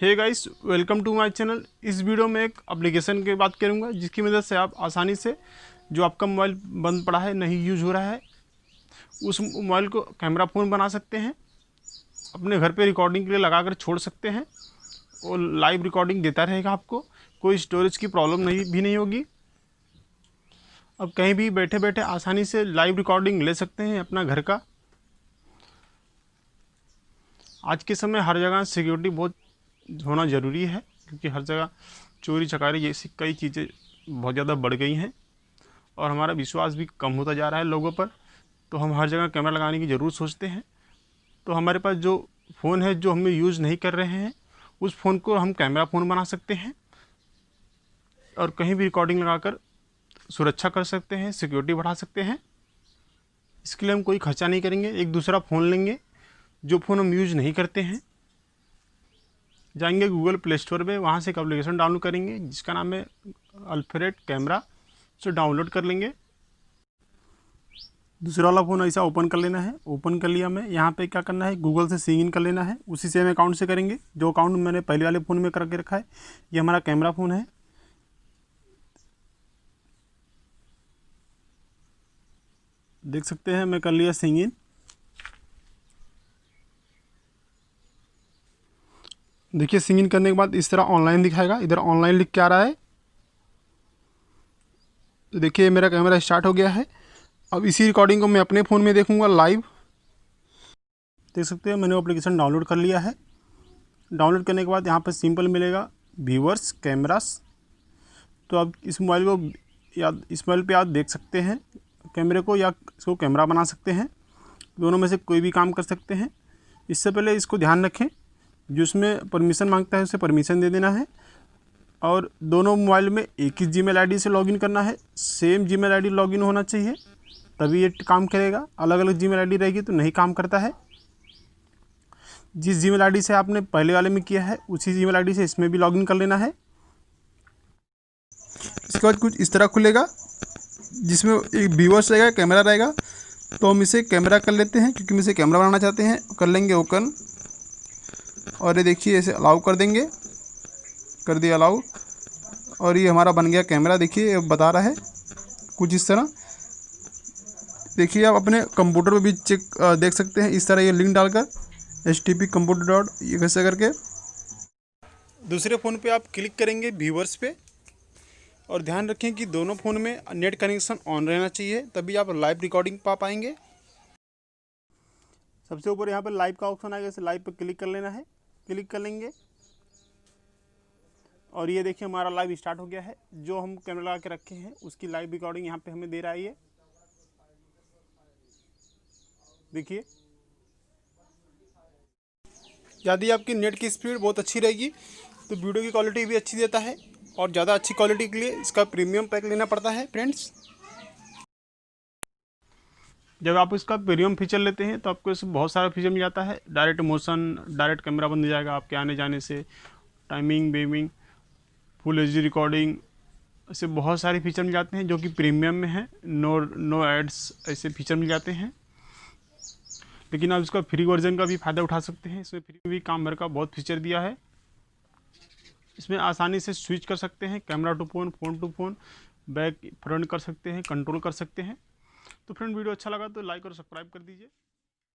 Hey guys, welcome to my channel. इस video में एक एप्लीकेशन की बात करूंगा जिसकी मदद से आप आसानी से जो आपका मोबाइल बंद पड़ा है, नहीं यूज़ हो रहा है, उस मोबाइल को कैमरा फ़ोन बना सकते हैं। अपने घर पे रिकॉर्डिंग के लिए लगा कर छोड़ सकते हैं और लाइव रिकॉर्डिंग देता रहेगा आपको। कोई स्टोरेज की प्रॉब्लम नहीं होगी। अब कहीं भी बैठे बैठे आसानी से लाइव रिकॉर्डिंग ले सकते हैं अपना घर का। आज के समय हर जगह सिक्योरिटी बहुत होना ज़रूरी है, क्योंकि हर जगह चोरी चकारी जैसी कई चीज़ें बहुत ज़्यादा बढ़ गई हैं और हमारा विश्वास भी कम होता जा रहा है लोगों पर। तो हम हर जगह कैमरा लगाने की ज़रूर सोचते हैं। तो हमारे पास जो फ़ोन है जो हम यूज़ नहीं कर रहे हैं, उस फ़ोन को हम कैमरा फ़ोन बना सकते हैं और कहीं भी रिकॉर्डिंग लगाकर सुरक्षा कर सकते हैं, सिक्योरिटी बढ़ा सकते हैं। इसके लिए हम कोई खर्चा नहीं करेंगे, एक दूसरा फ़ोन लेंगे जो फ़ोन हम यूज़ नहीं करते हैं। जाएंगे गूगल प्ले स्टोर पे, वहाँ से एक एप्लीकेशन डाउनलोड करेंगे जिसका नाम है अल्फ्रेड कैमरा। उसे डाउनलोड कर लेंगे। दूसरा वाला फ़ोन ऐसा ओपन कर लेना है। ओपन कर लिया मैं, यहाँ पे क्या करना है, गूगल से सिंग इन कर लेना है। उसी सेम अकाउंट से करेंगे जो अकाउंट मैंने पहले वाले फ़ोन में करके रखा है। ये हमारा कैमरा फ़ोन है। देख सकते हैं मैं कर लिया सिंग इन। देखिए सिंग इन करने के बाद इस तरह ऑनलाइन दिखाएगा। इधर ऑनलाइन लिख के आ रहा है। तो देखिए मेरा कैमरा स्टार्ट हो गया है। अब इसी रिकॉर्डिंग को मैं अपने फ़ोन में देखूंगा लाइव। देख सकते हैं मैंने एप्लीकेशन डाउनलोड कर लिया है। डाउनलोड करने के बाद यहाँ पर सिंपल मिलेगा व्यूअर्स कैमरास। तो अब इस मोबाइल पे आप देख सकते हैं कैमरे को, या इसको कैमरा बना सकते हैं। दोनों में से कोई भी काम कर सकते हैं। इससे पहले इसको ध्यान रखें, जो उसमें परमिशन मांगता है उसे परमिशन दे देना है। और दोनों मोबाइल में एक ही जीमेल आईडी से लॉगिन करना है। सेम जीमेल आईडी लॉगिन होना चाहिए, तभी ये काम करेगा। अलग अलग जीमेल आईडी रहेगी तो नहीं काम करता है। जिस जीमेल आईडी से आपने पहले वाले में किया है उसी जीमेल आईडी से इसमें भी लॉगिन कर लेना है। इसके बाद कुछ इस तरह खुलेगा जिसमें एक व्यूअर्स रहेगा, कैमरा रहेगा। तो हम इसे कैमरा कर लेते हैं, क्योंकि हम इसे कैमरा बनाना चाहते हैं। कर लेंगे ओपन, और ये देखिए ऐसे अलाउ कर देंगे। कर दिया अलाउ, और ये हमारा बन गया कैमरा। देखिए बता रहा है कुछ इस तरह। देखिए आप अपने कंप्यूटर पे भी देख सकते हैं इस तरह ये लिंक डालकर http:// ये वैसे करके। दूसरे फ़ोन पे आप क्लिक करेंगे व्यूअर्स पे, और ध्यान रखें कि दोनों फ़ोन में नेट कनेक्शन ऑन रहना चाहिए, तभी आप लाइव रिकॉर्डिंग पा पाएंगे। सबसे ऊपर यहाँ पर लाइव का ऑप्शन आएगा, इसे लाइव पर क्लिक कर लेना है। क्लिक कर लेंगे और ये देखिए हमारा लाइव स्टार्ट हो गया है। जो हम कैमरा लगा के रखे हैं उसकी लाइव रिकॉर्डिंग यहाँ पे हमें दे रहा है ये। देखिए, यदि आपकी नेट की स्पीड बहुत अच्छी रहेगी तो वीडियो की क्वालिटी भी अच्छी देता है, और ज़्यादा अच्छी क्वालिटी के लिए इसका प्रीमियम पैक लेना पड़ता है फ्रेंड्स। जब आप इसका प्रीमियम फीचर लेते हैं तो आपको इसमें बहुत सारा फीचर मिल जाता है। डायरेक्ट मोशन, डायरेक्ट कैमरा बंद हो जाएगा आपके आने जाने से, टाइमिंग, बेमिंग, फुल एचडी रिकॉर्डिंग, ऐसे बहुत सारे फीचर मिल जाते हैं जो कि प्रीमियम में है। नो एड्स, ऐसे फीचर मिल जाते हैं। लेकिन आप इसका फ्री वर्जन का भी फ़ायदा उठा सकते हैं। इसमें फ्री भी काम भर का बहुत फीचर दिया है। इसमें आसानी से स्विच कर सकते हैं, camera to phone, back front कर सकते हैं, कंट्रोल कर सकते हैं। तो फ्रेंड वीडियो अच्छा लगा तो लाइक और सब्सक्राइब कर दीजिए।